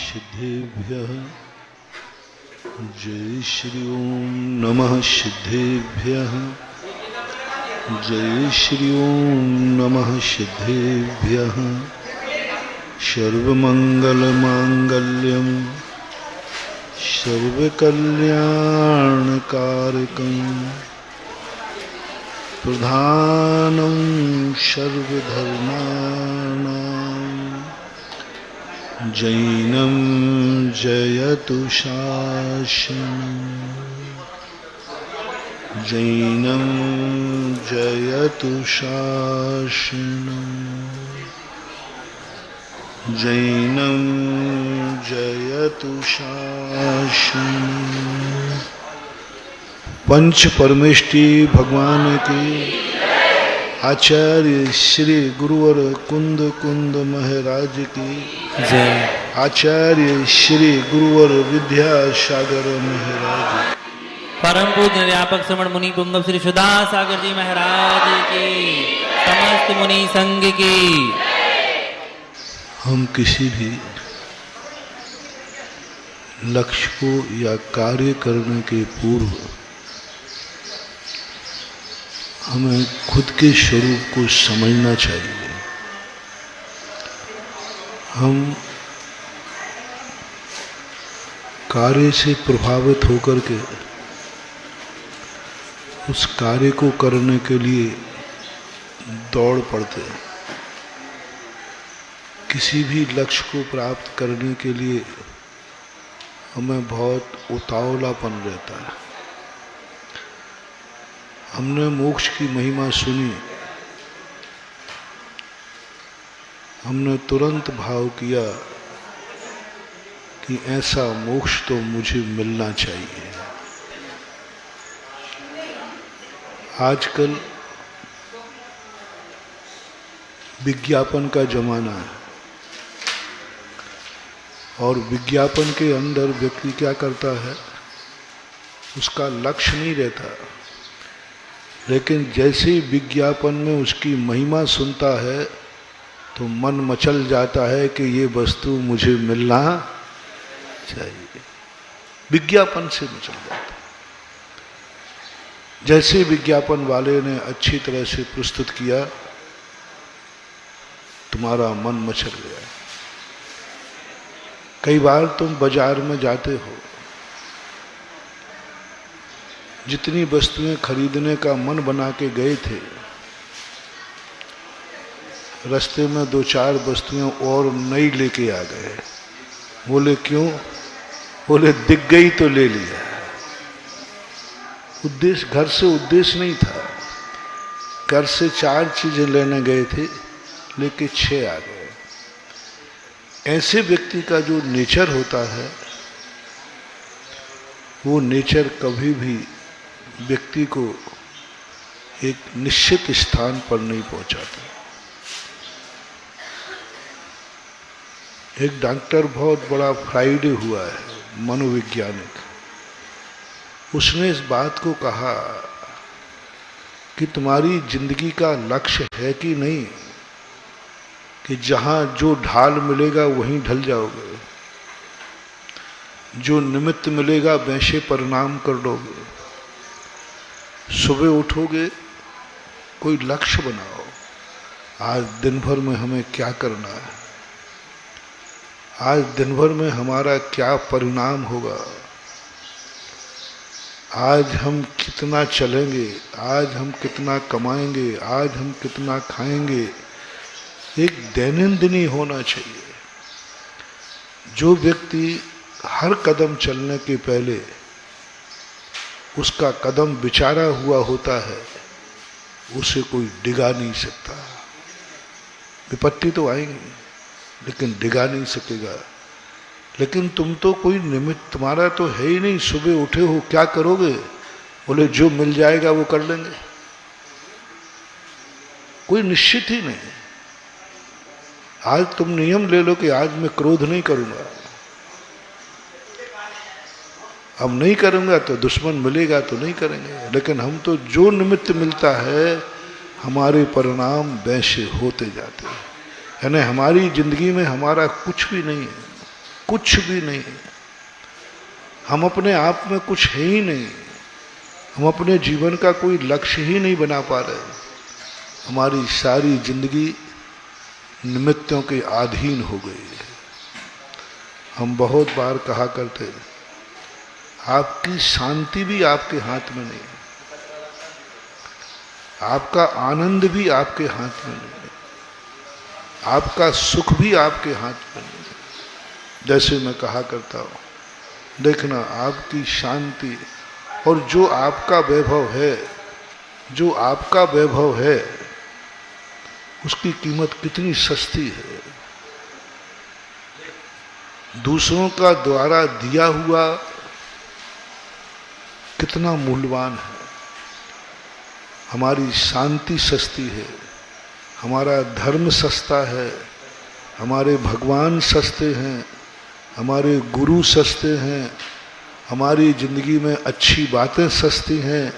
सिद्धेभ्यः जय श्री ओम नमः सिद्धेभ्यः जय श्री ओम नमः सिद्धेभ्यः सर्वमंगलमांगल्यं सर्वकल्याणकारकं प्रधानं सर्वधर्माणां जैनं जयतु शासनं जैनं जयतु शासनं जैनं जयतु शासनं। पंच परमेष्टि भगवान की आचार्य श्री गुरुवर कुंद कुंद महाराज की जय। आचार्य श्री गुरुवर विद्यासागर महाराज, परम पूज्य व्यापक श्रवण मुनि पुंगव श्री सुधा सागर जी महाराज की, समस्त मुनि संघ की। हम किसी भी लक्ष्य को या कार्य करने के पूर्व हमें खुद के स्वरूप को समझना चाहिए। हम कार्य से प्रभावित होकर के उस कार्य को करने के लिए दौड़ पड़ते हैं। किसी भी लक्ष्य को प्राप्त करने के लिए हमें बहुत उतावलापन रहता है। हमने मोक्ष की महिमा सुनी, हमने तुरंत भाव किया कि ऐसा मोक्ष तो मुझे मिलना चाहिए। आजकल विज्ञापन का जमाना है और विज्ञापन के अंदर व्यक्ति क्या करता है, उसका लक्ष्य नहीं रहता, लेकिन जैसे ही विज्ञापन में उसकी महिमा सुनता है तो मन मचल जाता है कि ये वस्तु मुझे मिलना चाहिए। विज्ञापन से मचल जाता है। जैसे विज्ञापन वाले ने अच्छी तरह से प्रस्तुत किया, तुम्हारा मन मचल गया। कई बार तुम बाजार में जाते हो, जितनी वस्तुएं खरीदने का मन बना के गए थे, रास्ते में दो चार वस्तुएं और नई लेके आ गए। बोले क्यों? बोले दिख गई तो ले लिया। उद्देश्य, घर से उद्देश्य नहीं था। घर से 4 चीजें लेने गए थे, लेके 6 आ गए। ऐसे व्यक्ति का जो नेचर होता है, वो नेचर कभी भी व्यक्ति को एक निश्चित स्थान पर नहीं पहुंचाता। एक डॉक्टर बहुत बड़ा फ्राइडे हुआ है, मनोवैज्ञानिक, उसने इस बात को कहा कि तुम्हारी जिंदगी का लक्ष्य है कि नहीं कि जहां जो ढाल मिलेगा वहीं ढल जाओगे, जो निमित्त मिलेगा वैसे परिणाम कर लोगे। सुबह उठोगे, कोई लक्ष्य बनाओ, आज दिन भर में हमें क्या करना है, आज दिन भर में हमारा क्या परिणाम होगा, आज हम कितना चलेंगे, आज हम कितना कमाएंगे, आज हम कितना खाएंगे। एक दैनंदिनी होना चाहिए। जो व्यक्ति हर कदम चलने के पहले उसका कदम बिचारा हुआ होता है, उसे कोई डिगा नहीं सकता। विपत्ति तो आएंगी लेकिन डिगा नहीं सकेगा। लेकिन तुम तो कोई निमित्त तुम्हारा तो है ही नहीं। सुबह उठे हो, क्या करोगे? बोले जो मिल जाएगा वो कर लेंगे। कोई निश्चित ही नहीं। आज तुम नियम ले लो कि आज मैं क्रोध नहीं करूंगा, अब नहीं करूंगा तो दुश्मन मिलेगा तो नहीं करेंगे। लेकिन हम तो जो निमित्त मिलता है हमारे परिणाम वैसे होते जाते हैं। यानी हमारी जिंदगी में हमारा कुछ भी नहीं है, कुछ भी नहीं। हम अपने आप में कुछ है ही नहीं। हम अपने जीवन का कोई लक्ष्य ही नहीं बना पा रहे। हमारी सारी जिंदगी निमित्तों के अधीन हो गई है। हम बहुत बार कहा करते, आपकी शांति भी आपके हाथ में नहीं, आपका आनंद भी आपके हाथ में नहीं, आपका सुख भी आपके हाथ में नहीं। जैसे मैं कहा करता हूँ, देखना आपकी शांति और जो आपका वैभव है, जो आपका वैभव है, उसकी कीमत कितनी सस्ती है। दूसरों का द्वारा दिया हुआ कितना मूल्यवान है। हमारी शांति सस्ती है, हमारा धर्म सस्ता है, हमारे भगवान सस्ते हैं, हमारे गुरु सस्ते हैं, हमारी जिंदगी में अच्छी बातें सस्ती हैं,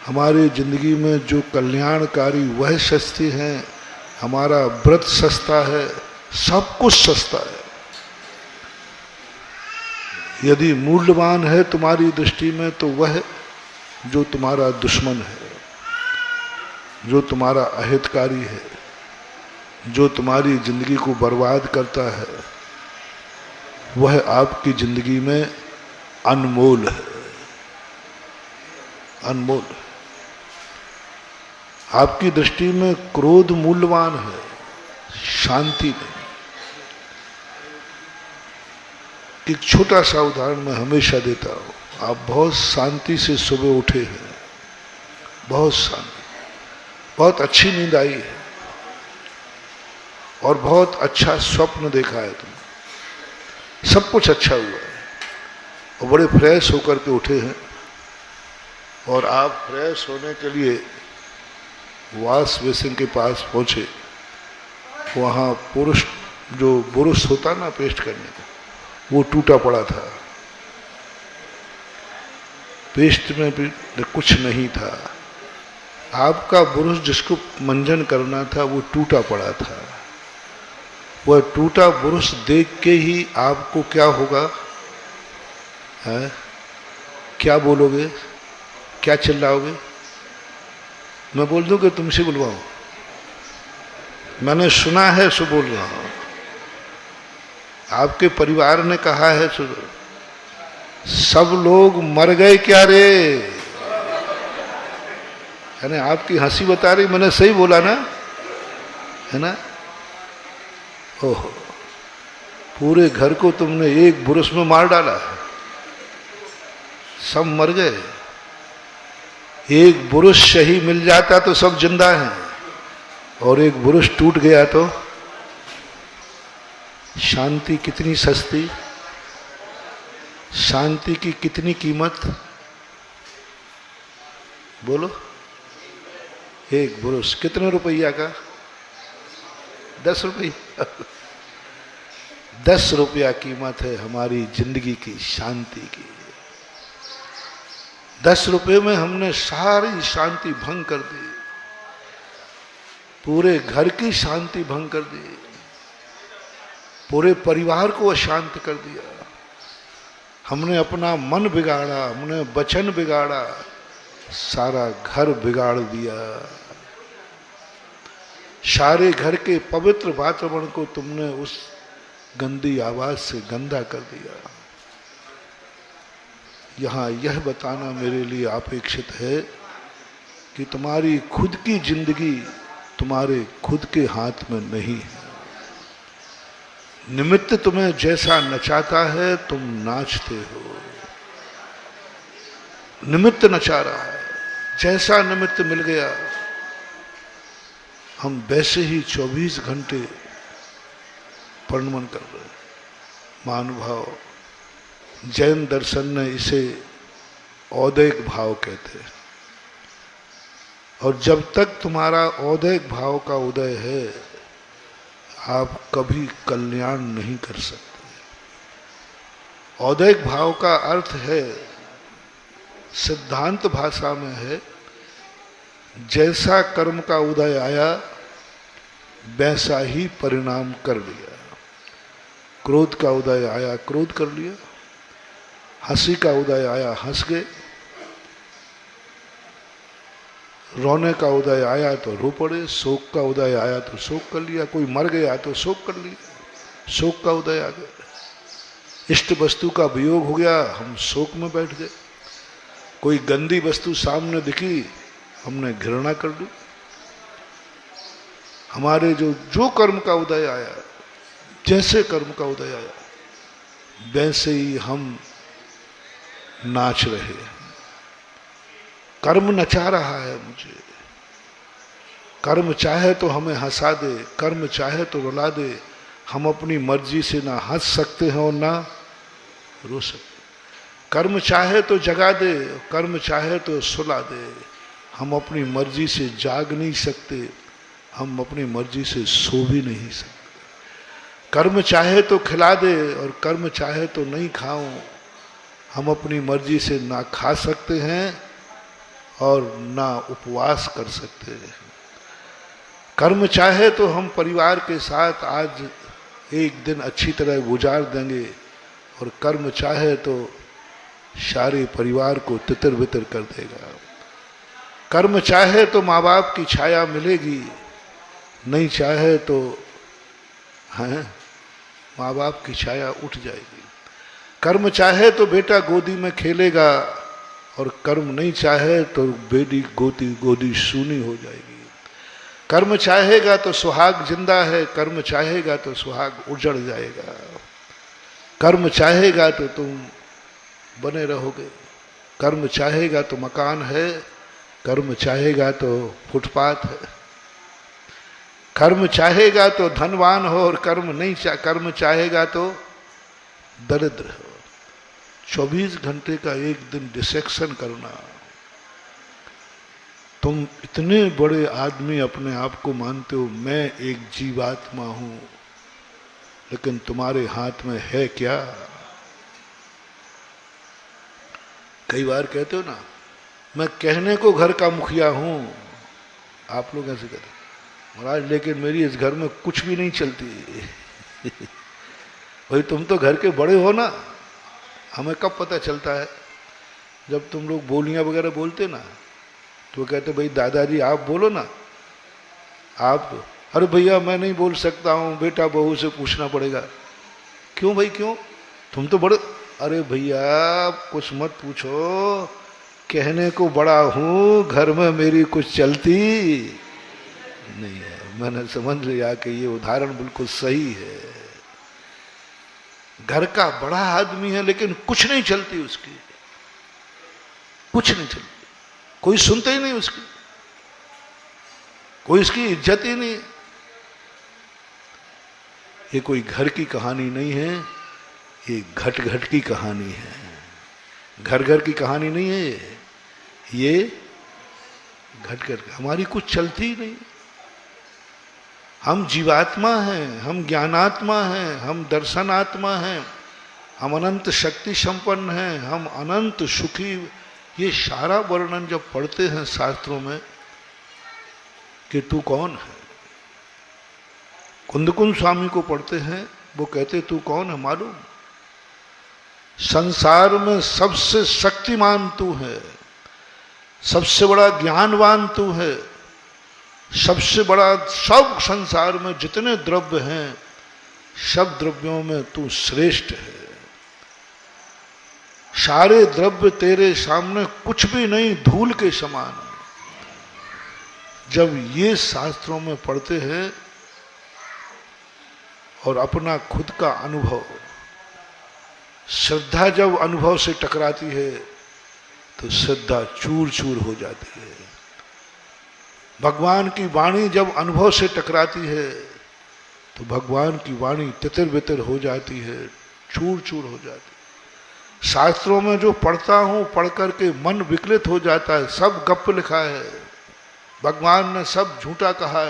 हमारी जिंदगी में जो कल्याणकारी वह सस्ती हैं, हमारा व्रत सस्ता है, सब कुछ सस्ता है। यदि मूल्यवान है तुम्हारी दृष्टि में तो वह जो तुम्हारा दुश्मन है, जो तुम्हारा अहितकारी है, जो तुम्हारी जिंदगी को बर्बाद करता है, वह आपकी जिंदगी में अनमोल है, अनमोल है। आपकी दृष्टि में क्रोध मूल्यवान है, शांति नहीं। एक छोटा सा उदाहरण मैं हमेशा देता हूँ। आप बहुत शांति से सुबह उठे हैं, बहुत शांति, बहुत अच्छी नींद आई है और बहुत अच्छा स्वप्न देखा है तुमने, सब कुछ अच्छा हुआ है और बड़े फ्रेश होकर के उठे हैं और आप फ्रेश होने के लिए वॉश बेसिन के पास पहुंचे। वहाँ पुरुष जो बुरुश होता ना पेस्ट करने का, वो टूटा पड़ा था। पेस्ट में भी कुछ नहीं था। आपका बुरुश जिसको मंजन करना था वो टूटा पड़ा था। वह टूटा बुरुश देख के ही आपको क्या होगा, है? क्या बोलोगे, क्या चिल्लाओगे? मैं बोल दूं कि तुमसे बुलवाऊं? मैंने सुना है सो बोल रहा हूं। आपके परिवार ने कहा है सो, सब लोग मर गए क्या रे? है ना? आपकी हंसी बता रही मैंने सही बोला ना, है ना? ओहो, पूरे घर को तुमने एक बुरुश में मार डाला, सब मर गए। एक बुरुश सही मिल जाता तो सब जिंदा हैं, और एक बुरुश टूट गया तो शांति कितनी सस्ती, शांति की कितनी कीमत बोलो। एक बुरुश कितने रुपया का? 10 रुपया। 10 रुपया कीमत है हमारी जिंदगी की शांति की। 10 रुपये में हमने सारी शांति भंग कर दी, पूरे घर की शांति भंग कर दी, पूरे परिवार को अशांत कर दिया। हमने अपना मन बिगाड़ा, हमने वचन बिगाड़ा, सारा घर बिगाड़ दिया। सारे घर के पवित्र वातावरण को तुमने उस गंदी आवाज से गंदा कर दिया। यहाँ यह बताना मेरे लिए अपेक्षित है कि तुम्हारी खुद की जिंदगी तुम्हारे खुद के हाथ में नहीं है। निमित्त तुम्हें जैसा नचाता है तुम नाचते हो। निमित्त नचा रहा है, जैसा निमित्त मिल गया हम वैसे ही 24 घंटे परिणमन कर रहे हैं। महानुभाव, जैन दर्शन ने इसे औदैक भाव कहते हैं, और जब तक तुम्हारा औदैक भाव का उदय है आप कभी कल्याण नहीं कर सकते। औदैक भाव का अर्थ है, सिद्धांत भाषा में है, जैसा कर्म का उदय आया वैसा ही परिणाम कर दिया। क्रोध का उदय आया, क्रोध कर लिया। हंसी का उदय आया, हंस गए। रोने का उदय आया तो रो पड़े। शोक का उदय आया तो शोक कर लिया। कोई मर गया तो शोक कर लिया, शोक का उदय आ गया। इष्ट वस्तु का वियोग हो गया, हम शोक में बैठ गए। कोई गंदी वस्तु सामने दिखी, हमने घृणा कर ली। हमारे जो कर्म का उदय आया, जैसे कर्म का उदय आया, वैसे ही हम नाच रहे हैं। कर्म नचा रहा है मुझे। कर्म चाहे तो हमें हंसा दे, कर्म चाहे तो रुला दे। हम अपनी मर्जी से ना हंस सकते हैं और ना रो सकते। कर्म चाहे तो जगा दे, कर्म चाहे तो सुला दे। हम अपनी मर्जी से जाग नहीं सकते, हम अपनी मर्जी से सो भी नहीं सकते। कर्म चाहे तो खिला दे और कर्म चाहे तो नहीं खाओ। हम अपनी मर्जी से ना खा सकते हैं और ना उपवास कर सकते हैं। कर्म चाहे तो हम परिवार के साथ आज एक दिन अच्छी तरह गुजार देंगे और कर्म चाहे तो सारे परिवार को तितर बितर कर देगा। कर्म चाहे तो माँ बाप की छाया मिलेगी, नहीं चाहे तो हैं माँ बाप की छाया उठ जाएगी। कर्म चाहे तो बेटा गोदी में खेलेगा और कर्म नहीं चाहे तो बेटी गोदी सूनी हो जाएगी। कर्म चाहेगा तो सुहाग जिंदा है, कर्म चाहेगा तो सुहाग उजड़ जाएगा। कर्म चाहेगा तो तुम बने रहोगे, कर्म चाहेगा तो मकान है, कर्म चाहेगा तो फुटपाथ है। कर्म चाहेगा तो धनवान हो और कर्म चाहेगा तो दरिद्र हो। 24 घंटे का एक दिन डिसेक्शन करना। तुम इतने बड़े आदमी अपने आप को मानते हो, मैं एक जीवात्मा हूं, लेकिन तुम्हारे हाथ में है क्या? कई बार कहते हो ना, मैं कहने को घर का मुखिया हूं। आप लोग ऐसे कहते महाराज, लेकिन मेरी इस घर में कुछ भी नहीं चलती। भाई तुम तो घर के बड़े हो ना, हमें कब पता चलता है? जब तुम लोग बोलियां वगैरह बोलते ना, तो कहते भाई दादाजी आप बोलो ना। आप अरे भैया मैं नहीं बोल सकता हूँ, बेटा बहू से पूछना पड़ेगा। क्यों भाई क्यों? तुम तो बड़े। अरे भैया कुछ मत पूछो, कहने को बड़ा हूँ, घर में मेरी कुछ चलती नहीं है। मैंने समझ लिया कि ये उदाहरण बिल्कुल सही है। घर का बड़ा आदमी है लेकिन कुछ नहीं चलती उसकी, कुछ नहीं चलती, कोई सुनता ही नहीं उसकी, कोई इसकी इज्जत ही नहीं। ये कोई घर की कहानी नहीं है, ये घट घट की कहानी है। घर घर की कहानी नहीं है ये घट घट। हमारी कुछ चलती ही नहीं। हम जीवात्मा हैं, हम ज्ञानात्मा हैं, हम दर्शनात्मा हैं, हम अनंत शक्ति संपन्न हैं, हम अनंत सुखी। ये सारा वर्णन जब पढ़ते हैं शास्त्रों में कि तू कौन है, कुंदकुंद स्वामी को पढ़ते हैं, वो कहते तू कौन है मालूम? संसार में सबसे शक्तिमान तू है, सबसे बड़ा ज्ञानवान तू है, सबसे बड़ा, सब संसार में जितने द्रव्य हैं सब द्रव्यों में तू श्रेष्ठ है। सारे द्रव्य तेरे सामने कुछ भी नहीं, धूल के समान है। जब ये शास्त्रों में पढ़ते हैं और अपना खुद का अनुभव, श्रद्धा जब अनुभव से टकराती है तो श्रद्धा चूर चूर हो जाती है। भगवान की वाणी जब अनुभव से टकराती है तो भगवान की वाणी तितर बितर हो जाती है, चूर चूर हो जाती है। शास्त्रों में जो पढ़ता हूं, पढ़ करके मन विकलित हो जाता है। सब गप्प लिखा है, भगवान ने सब झूठा कहा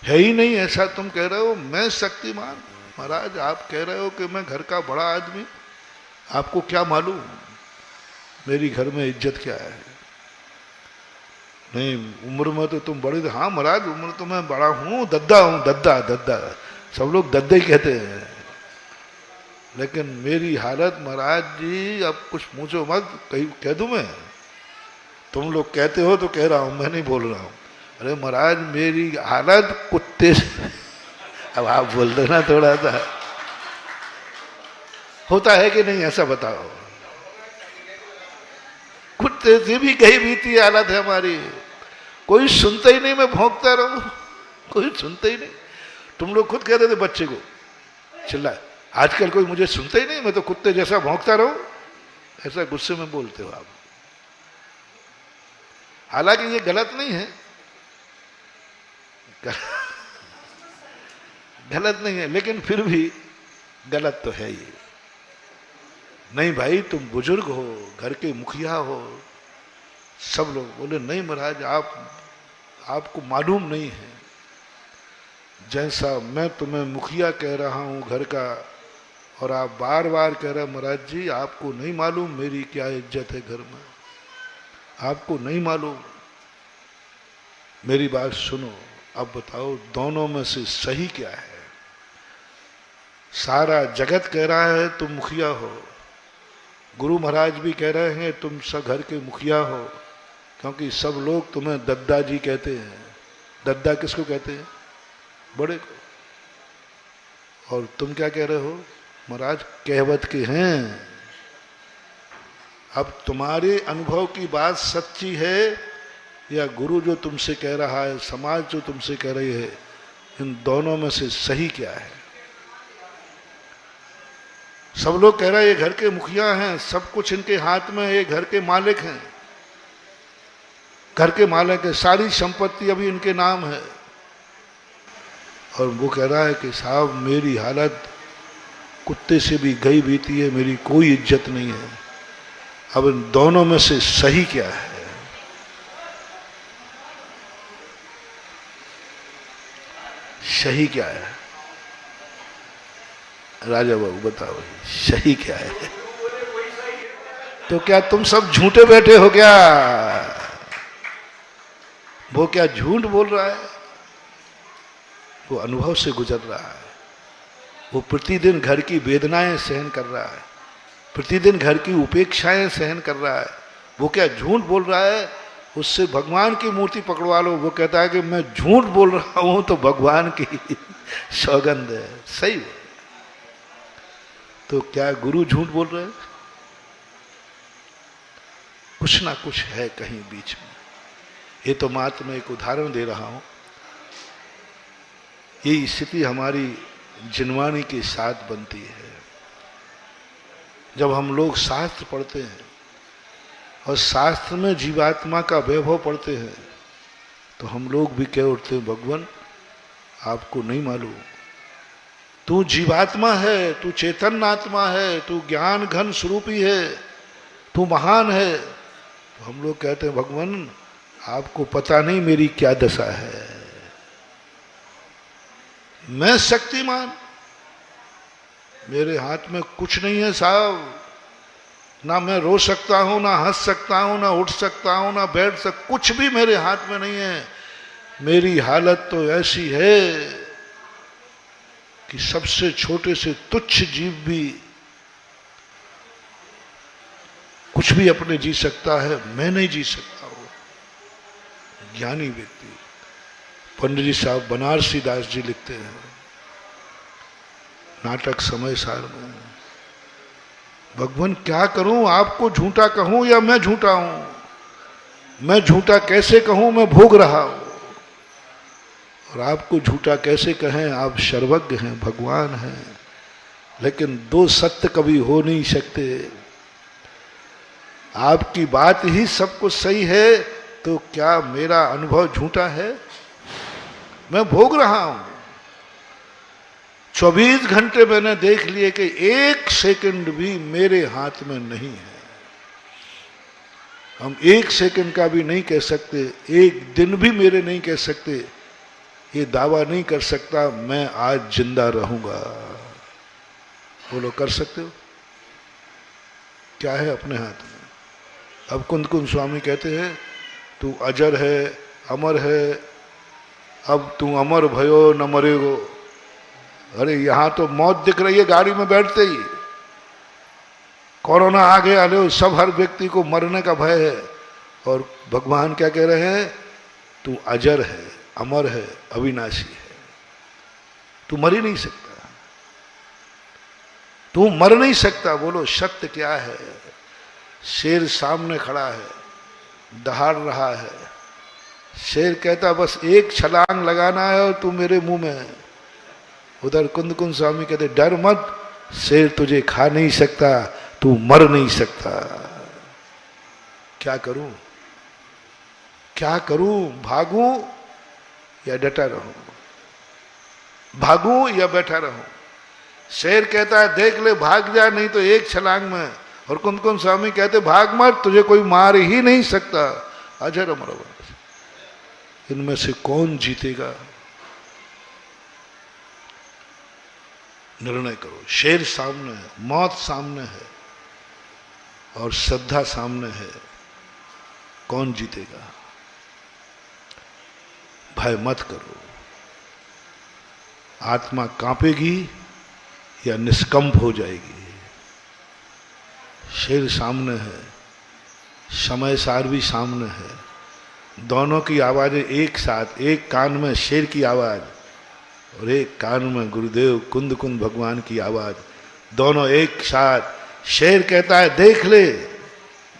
है ही नहीं ऐसा। तुम कह रहे हो मैं शक्तिमान। महाराज आप कह रहे हो कि मैं घर का बड़ा आदमी, आपको क्या मालूम मेरी घर में इज्जत क्या है? नहीं उम्र में तो तुम बड़े। हाँ महाराज उम्र तो मैं बड़ा हूँ, दद्दा हूँ, दद्दा दद्दा। सब लोग दद्दा ही कहते हैं, लेकिन मेरी हालत महाराज जी, अब कुछ पूछो मत, कहीं कह दूं मैं? तुम लोग कहते हो तो कह रहा हूं, मैं नहीं बोल रहा हूं। अरे महाराज मेरी हालत कुत्ते से अब आप बोल देना थोड़ा सा, होता है कि नहीं ऐसा बताओ? कुत्ते से भी गई बीती हालत है हमारी। कोई सुनता ही नहीं, मैं भौंकता रहूं, कोई सुनता ही नहीं। तुम लोग खुद कह रहे थे बच्चे को चिल्लाए, आजकल कोई मुझे सुनता ही नहीं, मैं तो कुत्ते जैसा भौंकता रहूं, ऐसा गुस्से में बोलते हो आप। हालांकि ये गलत नहीं है, गलत नहीं है, लेकिन फिर भी गलत तो है ये। नहीं भाई तुम बुजुर्ग हो, घर के मुखिया हो। सब लोग बोले नहीं महाराज आपको मालूम नहीं है, जैसा मैं तुम्हें मुखिया कह रहा हूं घर का, और आप बार बार कह रहे महाराज जी आपको नहीं मालूम मेरी क्या इज्जत है घर में, आपको नहीं मालूम। मेरी बात सुनो, अब बताओ दोनों में से सही क्या है? सारा जगत कह रहा है तुम मुखिया हो, गुरु महाराज भी कह रहे हैं तुम सब घर के मुखिया हो, क्योंकि सब लोग तुम्हें दद्दा जी कहते हैं। दद्दा किसको कहते हैं? बड़े को। और तुम क्या कह रहे हो? महाराज कहवत के हैं। अब तुम्हारे अनुभव की बात सच्ची है या गुरु जो तुमसे कह रहा है, समाज जो तुमसे कह रही है, इन दोनों में से सही क्या है? सब लोग कह रहे हैं ये घर के मुखिया हैं, सब कुछ इनके हाथ में, ये घर के मालिक हैं, घर के मालिक है, सारी संपत्ति अभी इनके नाम है। और वो कह रहा है कि साहब मेरी हालत कुत्ते से भी गई बीती है, मेरी कोई इज्जत नहीं है। अब इन दोनों में से सही क्या है? सही क्या है? राजा बाबू बताओ सही क्या है? तो क्या तुम सब झूठे बैठे हो क्या? वो क्या झूठ बोल रहा है? वो अनुभव से गुजर रहा है, वो प्रतिदिन घर की वेदनाएं सहन कर रहा है, प्रतिदिन घर की उपेक्षाएं सहन कर रहा है। वो क्या झूठ बोल रहा है? उससे भगवान की मूर्ति पकड़वा लो, वो कहता है कि मैं झूठ बोल रहा हूं तो भगवान की सौगंध है। सही है। तो क्या गुरु झूठ बोल रहे हैं? कुछ ना कुछ है कहीं बीच में। ये तो मात्र मैं एक उदाहरण दे रहा हूं। ये स्थिति हमारी जिनवानी के साथ बनती है। जब हम लोग शास्त्र पढ़ते हैं और शास्त्र में जीवात्मा का वैभव पढ़ते हैं, तो हम लोग भी कह उठते हैं भगवान आपको नहीं मालूम, तू जीवात्मा है, तू चैतन्य आत्मा है, तू ज्ञान घन स्वरूपी है, तू महान है। तो हम लोग कहते हैं भगवान आपको पता नहीं मेरी क्या दशा है, मैं शक्तिमान, मेरे हाथ में कुछ नहीं है साहब, ना मैं रो सकता हूं, ना हंस सकता हूं, ना उठ सकता हूं, ना बैठ सकता, कुछ भी मेरे हाथ में नहीं है। मेरी हालत तो ऐसी है कि सबसे छोटे से तुच्छ जीव भी कुछ भी अपने जी सकता है, मैं नहीं जी सकता हूं। ज्ञानी व्यक्ति पंडित जी साहब बनारसी दास जी लिखते हैं नाटक समय सार में, भगवान क्या करूं, आपको झूठा कहूं या मैं झूठा हूं, मैं झूठा कैसे कहूं, मैं भोग रहा हूं, और आपको झूठा कैसे कहें, आप सर्वज्ञ हैं, भगवान हैं। लेकिन दो सत्य कभी हो नहीं सकते। आपकी बात ही सब कुछ सही है, तो क्या मेरा अनुभव झूठा है? मैं भोग रहा हूं। 24 घंटे मैंने देख लिए कि एक सेकंड भी मेरे हाथ में नहीं है। हम एक सेकंड का भी नहीं कह सकते, एक दिन भी मेरे नहीं कह सकते, ये दावा नहीं कर सकता मैं आज जिंदा रहूंगा। बोलो कर सकते हो? क्या है अपने हाथ में? अब कुंद कुंद स्वामी कहते हैं तू अजर है, अमर है, अब तू अमर भयो न मरेगो। अरे यहां तो मौत दिख रही है गाड़ी में बैठते ही, कोरोना आ गया, लो सब हर व्यक्ति को मरने का भय है, और भगवान क्या कह रहे हैं? तू अजर है, अमर है, अविनाशी है, तू मर ही नहीं सकता, तू मर नहीं सकता। बोलो सत्य क्या है? शेर सामने खड़ा है, दहाड़ रहा है। शेर कहता बस एक छलांग लगाना है और तू मेरे मुंह में है। उधर कुंद कुंद स्वामी कहते डर मत, शेर तुझे खा नहीं सकता, तू मर नहीं सकता। क्या करूं, क्या करूं? भागूं या डटा रहूं? भागूं या बैठा रहूं? शेर कहता है देख ले भाग जा, नहीं तो एक छलांग में। और कुंद कुंद स्वामी कहते भाग मत, तुझे कोई मार ही नहीं सकता, अजर अमर अविनाशी। इनमें से कौन जीतेगा? निर्णय करो। शेर सामने है, मौत सामने है और श्रद्धा सामने है, कौन जीतेगा? भय मत करो। आत्मा कांपेगी या निष्कंप हो जाएगी। शेर सामने है, समय सार भी सामने है। दोनों की आवाजें एक साथ, एक कान में शेर की आवाज और एक कान में गुरुदेव कुंद कुंद भगवान की आवाज, दोनों एक साथ। शेर कहता है देख ले,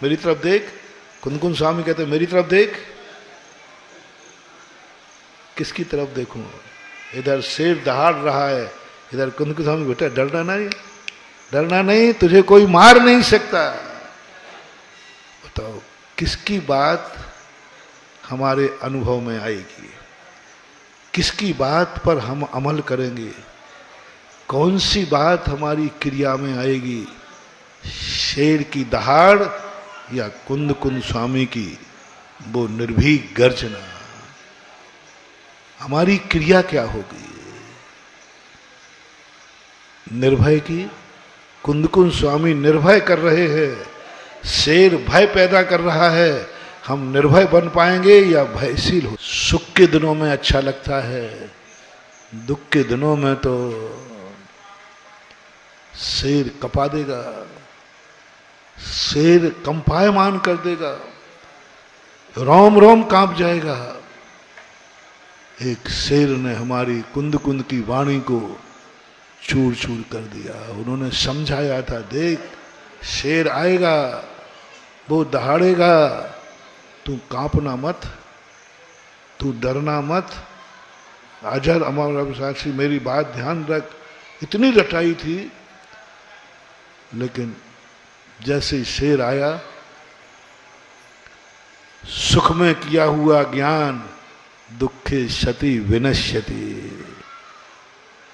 मेरी तरफ देख। कुंद कुंद स्वामी कहते मेरी तरफ देख। किसकी तरफ देखूं? इधर शेर दहाड़ रहा है, इधर कुंद कुंद स्वामी बेटा डरना नहीं, डरना नहीं, तुझे कोई मार नहीं सकता। बताओ किसकी बात हमारे अनुभव में आएगी? किसकी बात पर हम अमल करेंगे? कौन सी बात हमारी क्रिया में आएगी? शेर की दहाड़ या कुंद कुंद स्वामी की वो निर्भीक गर्जना? हमारी क्रिया क्या होगी? निर्भय की? कुंद कुंद स्वामी निर्भय कर रहे हैं, शेर भय पैदा कर रहा है। हम निर्भय बन पाएंगे या भयशील हो? सुख के दिनों में अच्छा लगता है, दुख के दिनों में तो शेर कपा देगा, शेर कंपायमान कर देगा, रोम रोम कांप जाएगा। एक शेर ने हमारी कुंद कुंद की वाणी को चूर चूर कर दिया। उन्होंने समझाया था देख शेर आएगा, वो दहाड़ेगा, तू कांपना मत, तू डरना मत। अजर अमर अविनाशी, मेरी बात ध्यान रख। इतनी रटाई थी, लेकिन जैसे ही शेर आया, सुख में किया हुआ ज्ञान दुखे क्षति विनश्यति।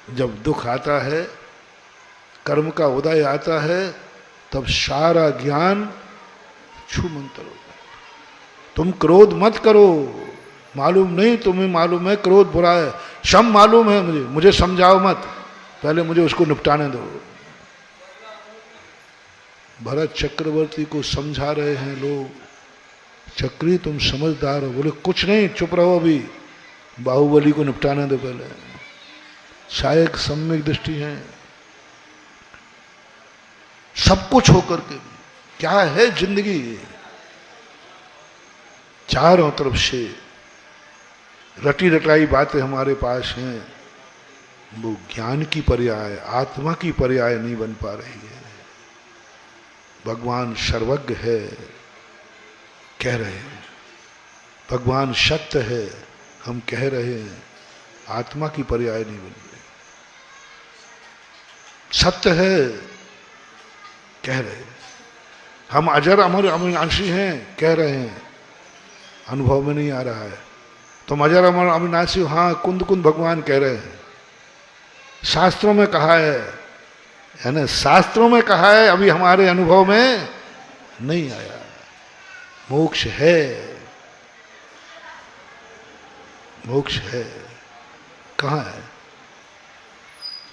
जब दुख आता है, कर्म का उदय आता है, तब सारा ज्ञान छूमंतर हो गया। तुम क्रोध मत करो, मालूम नहीं तुम्हें मालूम है क्रोध बुरा है, शम मालूम है मुझे समझाओ मत, पहले मुझे उसको निपटाने दो। भरत चक्रवर्ती को समझा रहे हैं लोग, चक्री तुम समझदार हो। बोले कुछ नहीं, चुप रहो, अभी बाहुबली को निपटाने दो पहले। शायद सम्यक दृष्टि है, सब कुछ होकर के क्या है जिंदगी? चारों तरफ से रटी रटाई बातें हमारे पास हैं, वो ज्ञान की पर्याय, आत्मा की पर्याय नहीं बन पा रही है। भगवान सर्वज्ञ है कह रहे हैं, भगवान सत्य है हम कह रहे हैं, आत्मा की पर्याय नहीं बन रही। सत्य है कह रहे हैं, हम अजर अमर अविनाशी हैं कह रहे हैं, अनुभव में नहीं आ रहा है। तुम अजर अमर अविनाशी हो, हाँ कुंद कुंद भगवान कह रहे हैं, शास्त्रों में कहा है ना, शास्त्रों में कहा है, अभी हमारे अनुभव में नहीं आया। मोक्ष है, मोक्ष है, कहाँ है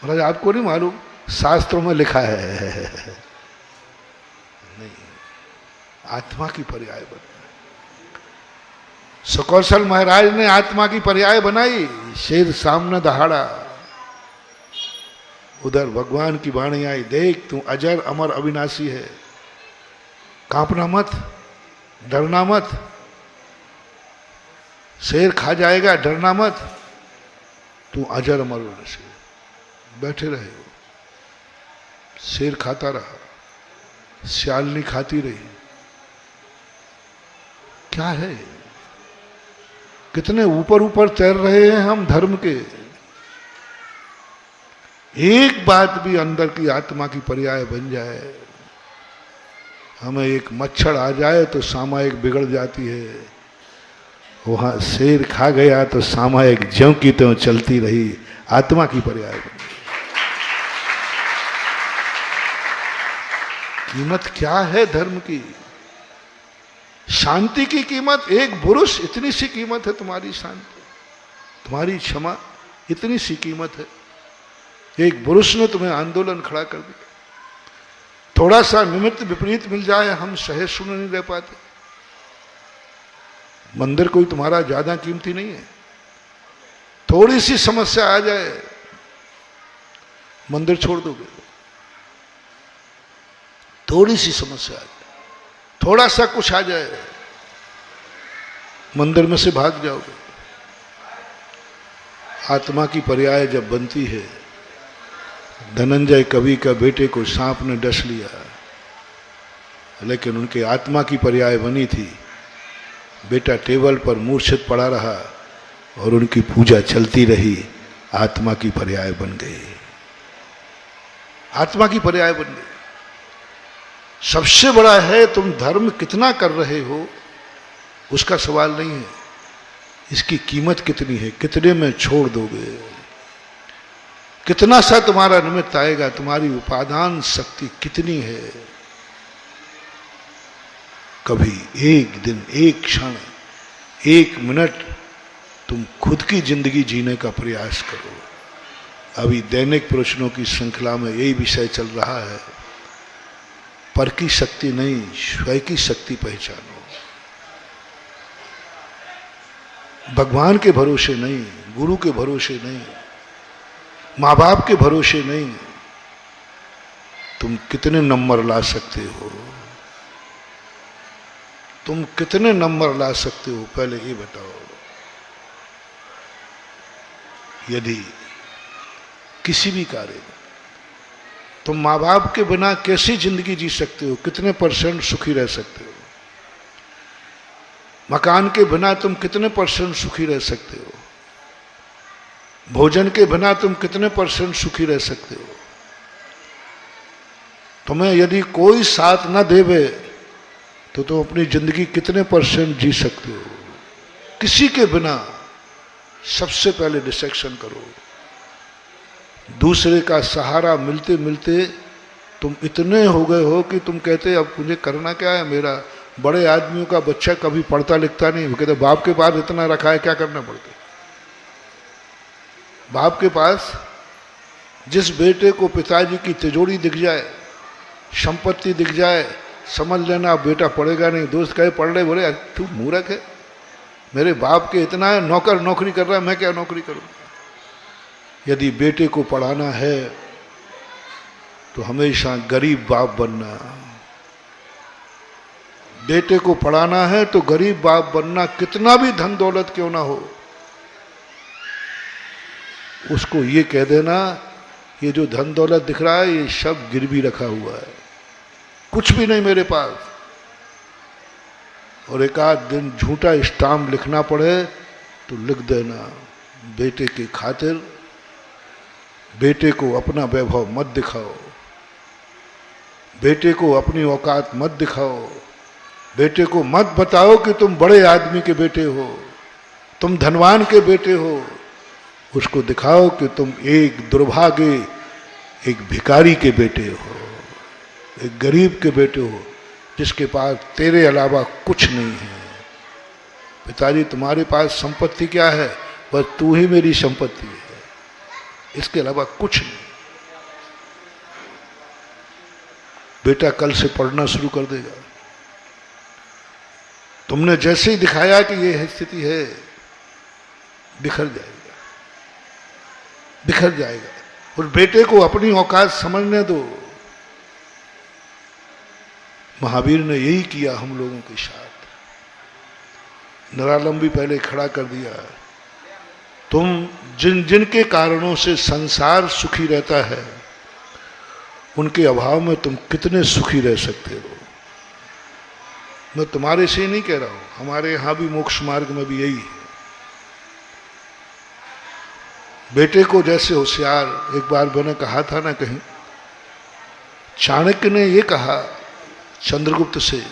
महाराज? आपको नहीं मालूम? शास्त्रों में लिखा है नहीं, आत्मा की पर्याय बना। सुकौशल महाराज ने आत्मा की पर्याय बनाई, शेर सामने दहाड़ा, उधर भगवान की वाणी आई, देख तू अजर अमर अविनाशी है, कांपना मत, डरना मत, शेर खा जाएगा, डरना मत, तू अजर अमर से बैठे रहे हो। शेर खाता रहा, सियालनी खाती रही, क्या है? कितने ऊपर ऊपर तैर रहे हैं हम धर्म के। एक बात भी अंदर की आत्मा की पर्याय बन जाए, हमें एक मच्छर आ जाए तो सामायिक बिगड़ जाती है। वहां शेर खा गया तो सामायिक ज्यों की त्यों चलती रही, आत्मा की पर्याय बन गई। कीमत क्या है धर्म की? शांति की कीमत, एक पुरुष, इतनी सी कीमत है तुम्हारी शांति, तुम्हारी क्षमा, इतनी सी कीमत है। एक पुरुष ने तुम्हें आंदोलन खड़ा कर दिया, थोड़ा सा निमित्त विपरीत मिल जाए, हम सहिष्णु नहीं रह पाते। मंदिर कोई तुम्हारा ज्यादा कीमती नहीं है, थोड़ी सी समस्या आ जाए मंदिर छोड़ दोगे, थोड़ी सी समस्या आ जाए, थोड़ा सा कुछ आ जाए मंदिर में से भाग जाओगे। आत्मा की पर्याय जब बनती है, धनंजय कवि का बेटे को सांप ने डस लिया, लेकिन उनके आत्मा की पर्याय बनी थी। बेटा टेबल पर मूर्छित पड़ा रहा और उनकी पूजा चलती रही, आत्मा की पर्याय बन गई, आत्मा की पर्याय बन गई। सबसे बड़ा है तुम धर्म कितना कर रहे हो, उसका सवाल नहीं है, इसकी कीमत कितनी है, कितने में छोड़ दोगे, कितना सा तुम्हारा निमित्त आएगा, तुम्हारी उपादान शक्ति कितनी है। कभी एक दिन, एक क्षण, एक मिनट तुम खुद की जिंदगी जीने का प्रयास करो। अभी दैनिक प्रश्नों की श्रृंखला में यही विषय चल रहा है, पर की शक्ति नहीं, स्वयं की शक्ति पहचानो। भगवान के भरोसे नहीं, गुरु के भरोसे नहीं, माँ बाप के भरोसे नहीं, तुम कितने नंबर ला सकते हो, तुम कितने नंबर ला सकते हो, पहले ये बताओ। यदि किसी भी कार्य में तुम माँ बाप के बिना कैसी जिंदगी जी सकते हो, कितने % सुखी रह सकते हो, मकान के बिना तुम कितने % सुखी रह सकते हो, भोजन के बिना तुम कितने % सुखी रह सकते हो। तुम्हें यदि कोई साथ न देवे तो तुम अपनी जिंदगी कितने % जी सकते हो। किसी के बिना सबसे पहले डिसेक्शन करो। दूसरे का सहारा मिलते मिलते तुम इतने हो गए हो कि तुम कहते अब मुझे करना क्या है, मेरा बड़े आदमियों का बच्चा कभी पढ़ता लिखता नहीं, वो कहते बाप के पास इतना रखा है, क्या करना पड़ता। बाप के पास जिस बेटे को पिताजी की तिजोरी दिख जाए, संपत्ति दिख जाए, समझ लेना बेटा पढ़ेगा नहीं। दोस्त कहे पढ़ ले, बोले तू मूर्ख है, मेरे बाप के इतना है, नौकर नौकरी कर रहा है, मैं क्या नौकरी करूं। यदि बेटे को पढ़ाना है तो हमेशा गरीब बाप बनना, बेटे को पढ़ाना है तो गरीब बाप बनना, कितना भी धन दौलत क्यों ना हो। उसको ये कह देना ये जो धन दौलत दिख रहा है ये सब गिरवी रखा हुआ है, कुछ भी नहीं मेरे पास। और एक आध दिन झूठा स्टाम्प लिखना पड़े तो लिख देना, बेटे के खातिर बेटे को अपना वैभव मत दिखाओ, बेटे को अपनी औकात मत दिखाओ, बेटे को मत बताओ कि तुम बड़े आदमी के बेटे हो, तुम धनवान के बेटे हो। उसको दिखाओ कि तुम एक दुर्भागे, एक भिखारी के बेटे हो, एक गरीब के बेटे हो, जिसके पास तेरे अलावा कुछ नहीं है। पिताजी तुम्हारे पास संपत्ति क्या है, बस तू ही मेरी संपत्ति है, इसके अलावा कुछ नहीं। बेटा कल से पढ़ना शुरू कर देगा। तुमने जैसे ही दिखाया कि ये स्थिति है, बिखर जाएगा, बिखर जाएगा। और बेटे को अपनी औकात समझने दो। महावीर ने यही किया हम लोगों के साथ। निरालंबी पहले खड़ा कर दिया, तुम जिन जिन के कारणों से संसार सुखी रहता है उनके अभाव में तुम कितने सुखी रह सकते हो। मैं तुम्हारे से नहीं कह रहा हूं, हमारे यहां भी मोक्ष मार्ग में भी यही है। बेटे को जैसे होशियार, एक बार मैंने कहा था ना कहीं, चाणक्य ने ये कहा चंद्रगुप्त से,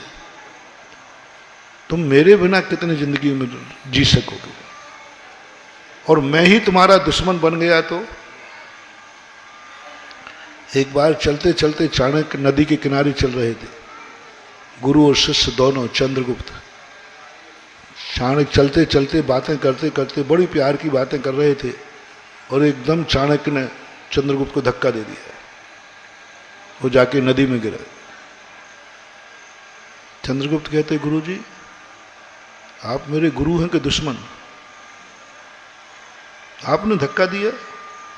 तुम मेरे बिना कितनी जिंदगी में जी सकोगे, और मैं ही तुम्हारा दुश्मन बन गया तो। एक बार चलते चलते चाणक्य नदी के किनारे चल रहे थे, गुरु और शिष्य दोनों, चंद्रगुप्त। चाणक्य चलते चलते बातें करते करते बड़ी प्यार की बातें कर रहे थे, और एकदम चाणक्य ने चंद्रगुप्त को धक्का दे दिया, वो जाके नदी में गिरा। चंद्रगुप्त कहते, गुरु जी आप मेरे गुरु हैं कि दुश्मन? आपने धक्का दिया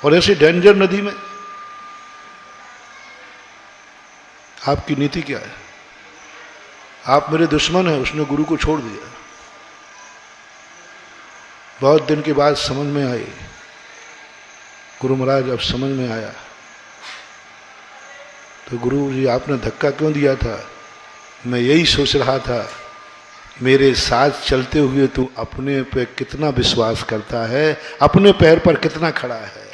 और ऐसी डेंजर नदी में, आपकी नीति क्या है? आप मेरे दुश्मन हैं। उसने गुरु को छोड़ दिया। बहुत दिन के बाद समझ में आई, गुरु महाराज अब समझ में आया। तो गुरु जी आपने धक्का क्यों दिया था? मैं यही सोच रहा था, मेरे साथ चलते हुए तू अपने पे कितना विश्वास करता है, अपने पैर पर कितना खड़ा है।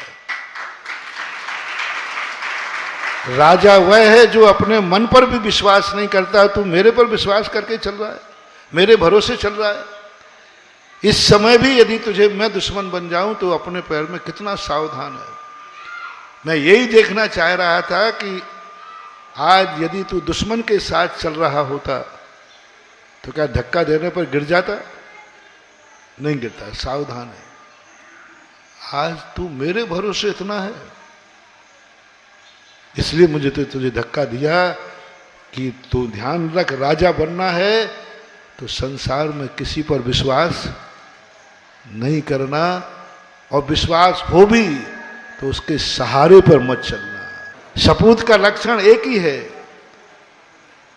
राजा वह है जो अपने मन पर भी विश्वास नहीं करता, तू मेरे पर विश्वास करके चल रहा है, मेरे भरोसे चल रहा है। इस समय भी यदि तुझे मैं दुश्मन बन जाऊं तो अपने पैर में कितना सावधान है। मैं यही देखना चाह रहा था कि आज यदि तू दुश्मन के साथ चल रहा होता तो क्या धक्का देने पर गिर जाता? नहीं गिरता, सावधान है। आज तू मेरे भरोसे इतना है, इसलिए मुझे तो तुझे धक्का दिया कि तू ध्यान रख, राजा बनना है तो संसार में किसी पर विश्वास नहीं करना, और विश्वास हो भी तो उसके सहारे पर मत चलना। सपूत का लक्षण एक ही है,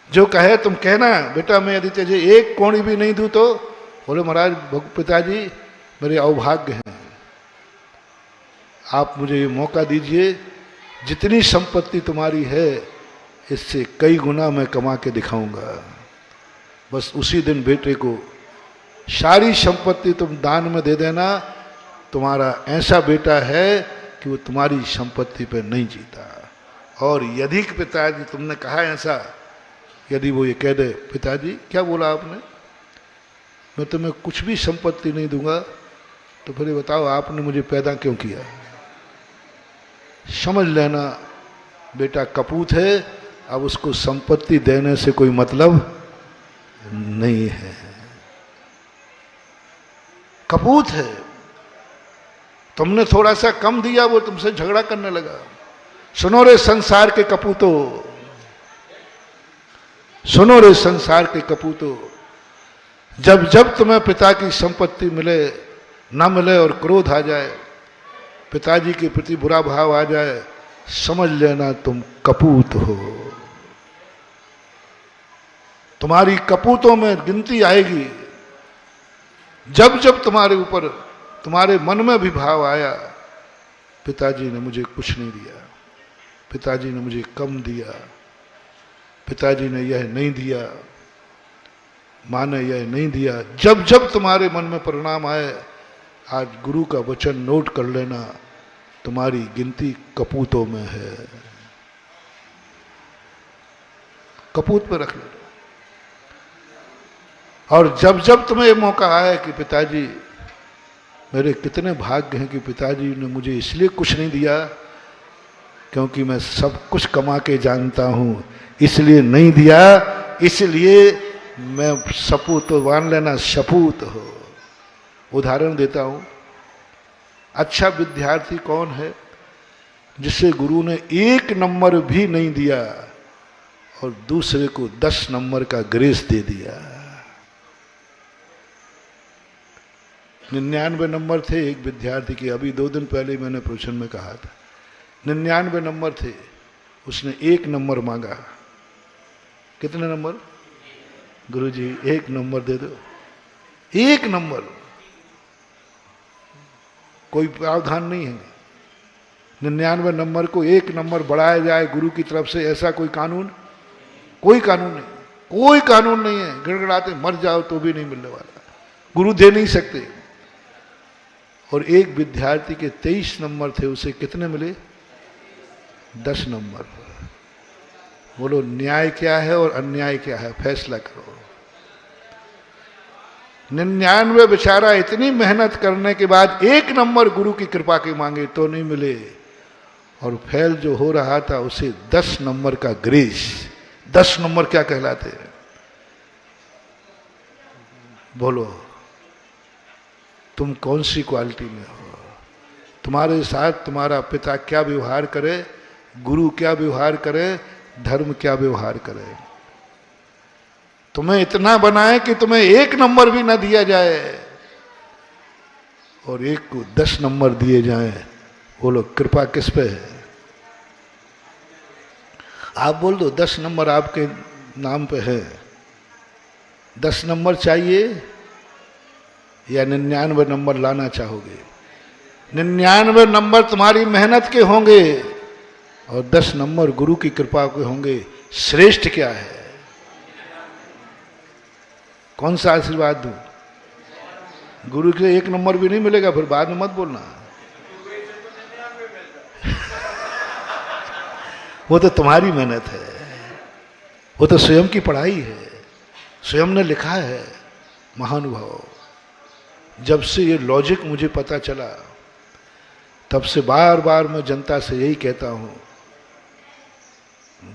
जो कहे तुम कहना बेटा मैं यदि तुझे एक कौड़ी भी नहीं दूं तो, बोले महाराज पिताजी मेरे अभाग्य हैं, आप मुझे ये मौका दीजिए, जितनी संपत्ति तुम्हारी है इससे कई गुना मैं कमा के दिखाऊंगा। बस उसी दिन बेटे को सारी संपत्ति तुम दान में दे देना, तुम्हारा ऐसा बेटा है कि वो तुम्हारी संपत्ति पे नहीं जीता। और यदि पिताजी तुमने कहा ऐसा, यदि वो ये कह दे पिताजी क्या बोला आपने, मैं तुम्हें कुछ भी संपत्ति नहीं दूंगा, तो फिर बताओ आपने मुझे पैदा क्यों किया। समझ लेना बेटा कपूत है, अब उसको संपत्ति देने से कोई मतलब नहीं है, कपूत है। तुमने थोड़ा सा कम दिया, वो तुमसे झगड़ा करने लगा। सुनो रे संसार के कपूतो, सुनो रे संसार के कपूतो, जब जब तुम्हें पिता की संपत्ति मिले न मिले और क्रोध आ जाए, पिताजी के प्रति बुरा भाव आ जाए, समझ लेना तुम कपूत हो। तुम्हारी कपूतों में गिनती आएगी। जब जब तुम्हारे ऊपर, तुम्हारे मन में भी भाव आया पिताजी ने मुझे कुछ नहीं दिया, पिताजी ने मुझे कम दिया, पिताजी ने यह नहीं दिया, माँ ने यह नहीं दिया, जब जब तुम्हारे मन में परिणाम आए, आज गुरु का वचन नोट कर लेना, तुम्हारी गिनती कपूतों में है। कपूत पे रख लेना। और जब जब तुम्हें यह मौका आए कि पिताजी मेरे कितने भाग्य हैं कि पिताजी ने मुझे इसलिए कुछ नहीं दिया क्योंकि मैं सब कुछ कमा के जानता हूं, इसलिए नहीं दिया, इसलिए मैं सपूत, मान लेना सपूत हो। उदाहरण देता हूं, अच्छा विद्यार्थी कौन है जिसे गुरु ने 1 नंबर भी नहीं दिया और दूसरे को 10 नंबर का ग्रेस दे दिया। 99 नंबर थे एक विद्यार्थी के, अभी 2 दिन पहले मैंने प्रवचन में कहा था, 99 नंबर थे, उसने 1 नंबर मांगा, कितने नंबर? गुरुजी 1 नंबर दे दो, 1 नंबर। कोई प्रावधान नहीं है 99 नंबर को 1 नंबर बढ़ाया जाए गुरु की तरफ से, ऐसा कोई कानून? कोई कानून नहीं, कोई कानून नहीं है। गिड़गिड़ाते मर जाओ तो भी नहीं मिलने वाला, गुरु दे नहीं सकते। और एक विद्यार्थी के 23 नंबर थे, उसे कितने मिले? 10 नंबर। बोलो न्याय क्या है और अन्याय क्या है, फैसला करो। 99 बेचारा इतनी मेहनत करने के बाद 1 नंबर गुरु की कृपा के मांगे तो नहीं मिले, और फेल जो हो रहा था उसे 10 नंबर का ग्रेस। 10 नंबर क्या कहलाते हैं? बोलो तुम कौन सी क्वालिटी में हो? तुम्हारे साथ तुम्हारा पिता क्या व्यवहार करे, गुरु क्या व्यवहार करे, धर्म क्या व्यवहार करे। तुम्हें इतना बनाए कि तुम्हें 1 नंबर भी ना दिया जाए और एक को 10 नंबर दिए जाएं। बोलो कृपा किस पे है? आप बोल दो 10 नंबर आपके नाम पे है। 10 नंबर चाहिए या 99 नंबर लाना चाहोगे? 99 नंबर तुम्हारी मेहनत के होंगे और 10 नंबर गुरु की कृपा के होंगे। श्रेष्ठ क्या है? कौन सा आशीर्वाद दूं? गुरु के 1 नंबर भी नहीं मिलेगा, फिर बाद में मत बोलना। वो तो तुम्हारी मेहनत है, वो तो स्वयं की पढ़ाई है, स्वयं ने लिखा है। महानुभाव, जब से ये लॉजिक मुझे पता चला तब से बार बार मैं जनता से यही कहता हूं,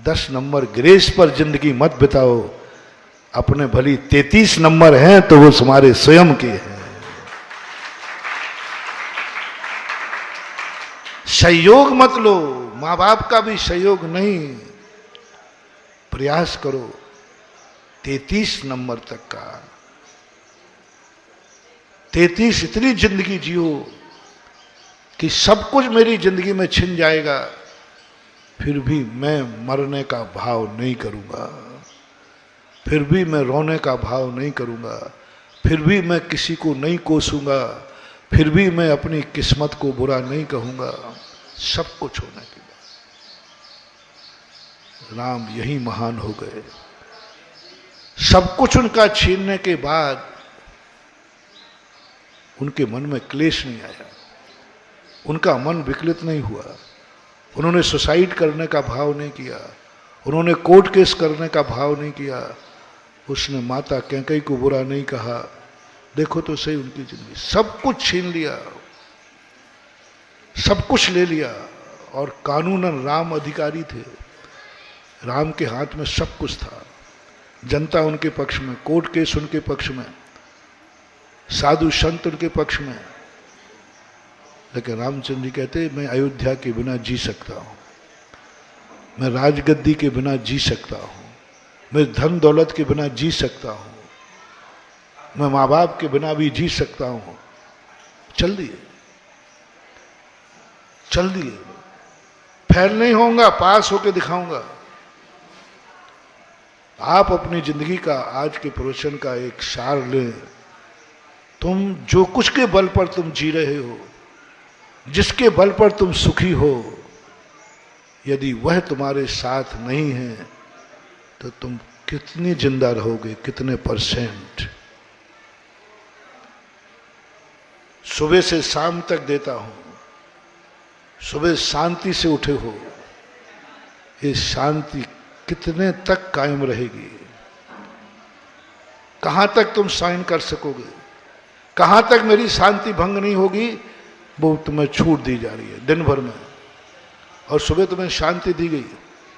10 नंबर ग्रेस पर जिंदगी मत बिताओ। अपने भली 33 नंबर हैं तो वो तुम्हारे स्वयं के हैं। सहयोग मत लो, मां बाप का भी सहयोग नहीं। प्रयास करो 33 नंबर तक का। 33 इतनी जिंदगी जियो कि सब कुछ मेरी जिंदगी में छिन जाएगा, फिर भी मैं मरने का भाव नहीं करूंगा, फिर भी मैं रोने का भाव नहीं करूंगा, फिर भी मैं किसी को नहीं कोसूंगा, फिर भी मैं अपनी किस्मत को बुरा नहीं कहूंगा। सब कुछ होने के बाद राम यही महान हो गए। सब कुछ उनका छीनने के बाद उनके मन में क्लेश नहीं आया, उनका मन विकलित नहीं हुआ, उन्होंने सुसाइड करने का भाव नहीं किया, उन्होंने कोर्ट केस करने का भाव नहीं किया, उसने माता कैकेयी को बुरा नहीं कहा। देखो तो सही उनकी जिंदगी। सब कुछ छीन लिया, सब कुछ ले लिया, और कानूनन राम अधिकारी थे, राम के हाथ में सब कुछ था। जनता उनके पक्ष में, कोर्ट केस उनके पक्ष में, साधु संत उनके पक्ष में। लेकिन रामचंद्र जी कहते मैं अयोध्या के बिना जी सकता हूं, मैं राजगद्दी के बिना जी सकता हूं, मैं धन दौलत के बिना जी सकता हूं, मैं माँ बाप के बिना भी जी सकता हूं। चल दिए, चल दिए। फेल नहीं होऊंगा, पास होके दिखाऊंगा। आप अपनी जिंदगी का आज के प्रवचन का एक सार लें। तुम जो कुछ के बल पर तुम जी रहे हो, जिसके बल पर तुम सुखी हो, यदि वह तुम्हारे साथ नहीं है तो तुम कितनी जिंदा रहोगे, कितने %? सुबह से शाम तक देता हूं, सुबह शांति से उठे हो, ये शांति कितने तक कायम रहेगी? कहां तक तुम साइन कर सकोगे? कहां तक मेरी शांति भंग नहीं होगी? वो तुम्हें छूट दी जा रही है दिन भर में, और सुबह तुम्हें शांति दी गई,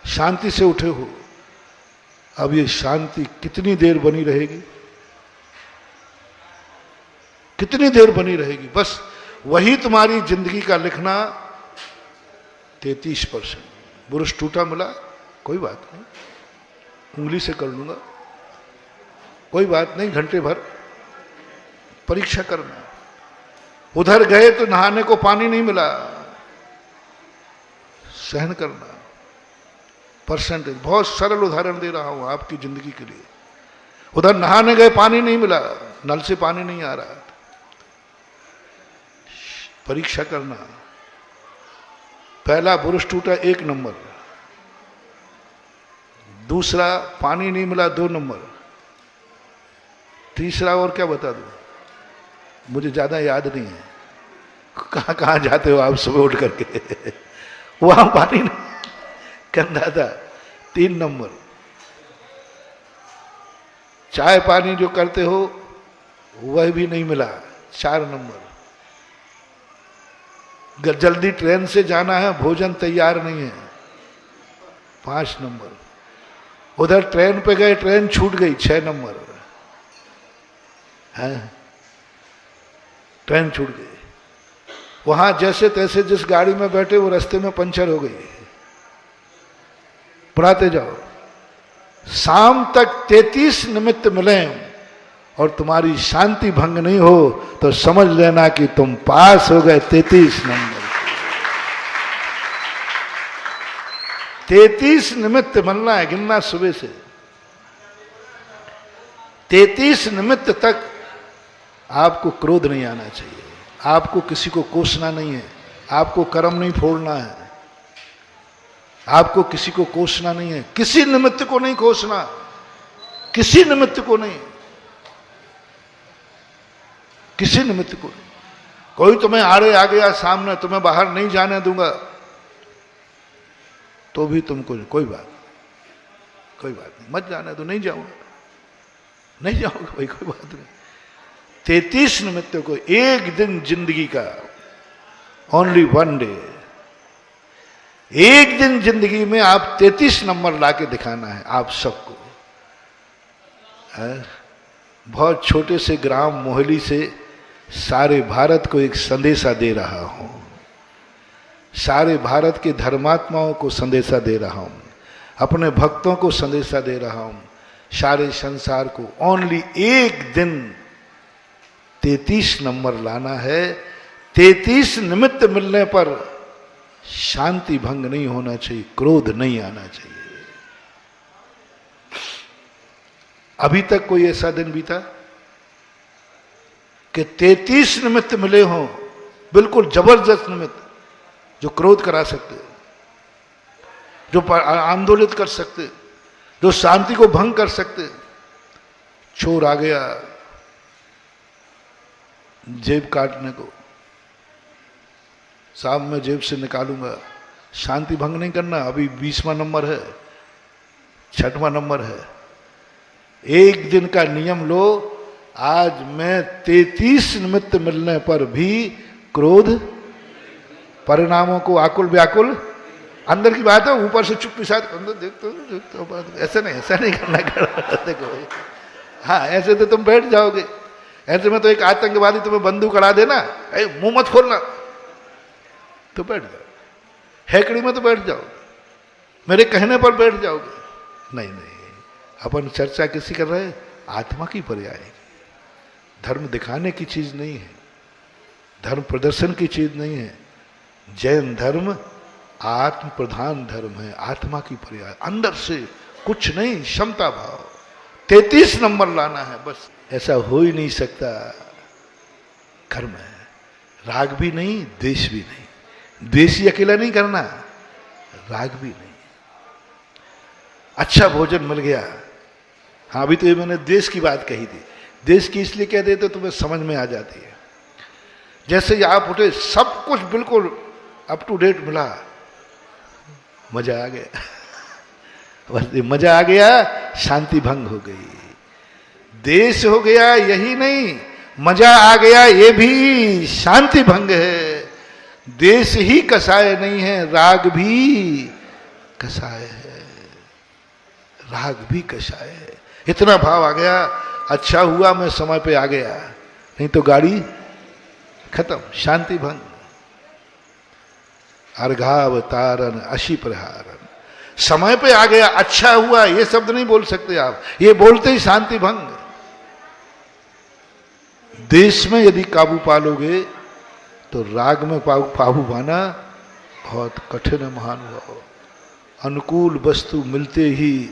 शांति से उठे हो। अब ये शांति कितनी देर बनी रहेगी? कितनी देर बनी रहेगी? बस वही तुम्हारी जिंदगी का लिखना 33%। बुरुश टूटा मिला, कोई बात नहीं, उंगली से कर लूंगा, कोई बात नहीं, घंटे भर परीक्षा करना। उधर गए तो नहाने को पानी नहीं मिला, सहन करना। परसेंटेज। बहुत सरल उदाहरण दे रहा हूं आपकी जिंदगी के लिए। उधर नहाने गए, पानी नहीं मिला, नल से पानी नहीं आ रहा, परीक्षा करना, पहला बुरुश टूटा 1 नंबर, दूसरा पानी नहीं मिला 2 नंबर, तीसरा और क्या बता दूं, मुझे ज्यादा याद नहीं है। कहां कहां जाते हो आप सुबह उठ करके वहां पानी नहीं, गंदा था 3 नंबर। चाय पानी जो करते हो वह भी नहीं मिला 4 नंबर। जल्दी ट्रेन से जाना है, भोजन तैयार नहीं है 5 नंबर। उधर ट्रेन पे गए, ट्रेन छूट गई 6 नंबर है, ट्रेन छूट गई। वहां जैसे तैसे जिस गाड़ी में बैठे वो रास्ते में पंचर हो गई। पढ़ाते जाओ, शाम तक 33 निमित्त मिले और तुम्हारी शांति भंग नहीं हो तो समझ लेना कि तुम पास हो गए 33 नंबर। 33 निमित्त मिलना है, गिनना सुबह से 33 निमित्त तक। आपको क्रोध नहीं आना चाहिए, आपको किसी को कोसना नहीं है, आपको कर्म नहीं फोड़ना है, आपको किसी को कोसना नहीं है, किसी निमित्त को नहीं कोसना, किसी निमित्त को नहीं, किसी निमित्त को नहीं। कोई तुम्हें आड़े आ गया सामने, तुम्हें बाहर नहीं जाने दूंगा, तो भी तुमको कोई बात नहीं, मत जाने दो, नहीं जाऊंगा, नहीं जाऊंगा भाई, कोई बात नहीं। 33 निमित्त को, एक दिन जिंदगी का, ओनली 1 डे, एक दिन जिंदगी में आप 33 नंबर लाके दिखाना है आप सबको। बहुत छोटे से ग्राम मोहली से सारे भारत को एक संदेशा दे रहा हूं, सारे भारत के धर्मात्माओं को संदेशा दे रहा हूं, अपने भक्तों को संदेशा दे रहा हूं, सारे संसार को। ओनली एक दिन 33 नंबर लाना है। 33 निमित्त मिलने पर शांति भंग नहीं होना चाहिए, क्रोध नहीं आना चाहिए। अभी तक कोई ऐसा दिन बीता कि 33 निमित्त मिले हों, बिल्कुल जबरदस्त निमित्त, जो क्रोध करा सकते, जो आंदोलित कर सकते, जो शांति को भंग कर सकते। चोर आ गया जेब काटने को, साहब मैं जेब से निकालूंगा, शांति भंग नहीं करना, अभी 20वां नंबर है, 6वां नंबर है। एक दिन का नियम लो, आज मैं 33 निमित्त मिलने पर भी क्रोध, परिणामों को आकुल व्याकुल, अंदर की बात है, ऊपर से चुप्पी साथ अंदर देखते हो, ऐसा नहीं करना देखो, हाँ ऐसे तो तुम बैठ जाओगे। ऐसे में तो एक आतंकवादी तुम्हें बंदूक अड़ा देना, मुंह मत खोलना, तो बैठ जाओ, हैकड़ी में तो बैठ जाओ, मेरे कहने पर बैठ जाओगे। नहीं, अपन चर्चा किसी कर रहे, आत्मा की पर्याय। धर्म दिखाने की चीज नहीं है, धर्म प्रदर्शन की चीज नहीं है। जैन धर्म आत्म प्रधान धर्म है, आत्मा की पर्याय, अंदर से कुछ नहीं, क्षमता भाव। 33 नंबर लाना है बस, ऐसा हो ही नहीं सकता। कर्म है, राग भी नहीं, द्वेष भी नहीं। द्वेष ही अकेला नहीं करना, राग भी नहीं। अच्छा भोजन मिल गया, हाँ अभी तो ये मैंने द्वेष की बात कही थी, द्वेष की इसलिए कह देते तुम्हें समझ में आ जाती है। जैसे ही आप उठे, सब कुछ बिल्कुल अप टू डेट मिला, मजा आ गया मजा आ गया, शांति भंग हो गई, देश हो गया, यही नहीं मजा आ गया, ये भी शांति भंग है। देश ही कसाय नहीं है, राग भी कसाय है, राग भी कसाय है। इतना भाव आ गया, अच्छा हुआ मैं समय पे आ गया, नहीं तो गाड़ी खत्म, शांति भंग। अर्घावतारण अशी प्रहारन, समय पे आ गया, अच्छा हुआ, ये शब्द नहीं बोल सकते आप, ये बोलते ही शांति भंग। देश में यदि काबू पालोगे तो राग में काबू पाना बहुत कठिन है महानुभाव। अनुकूल वस्तु मिलते ही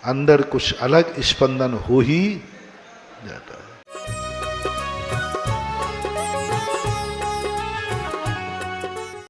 अंदर कुछ अलग स्पंदन हो ही जाता है।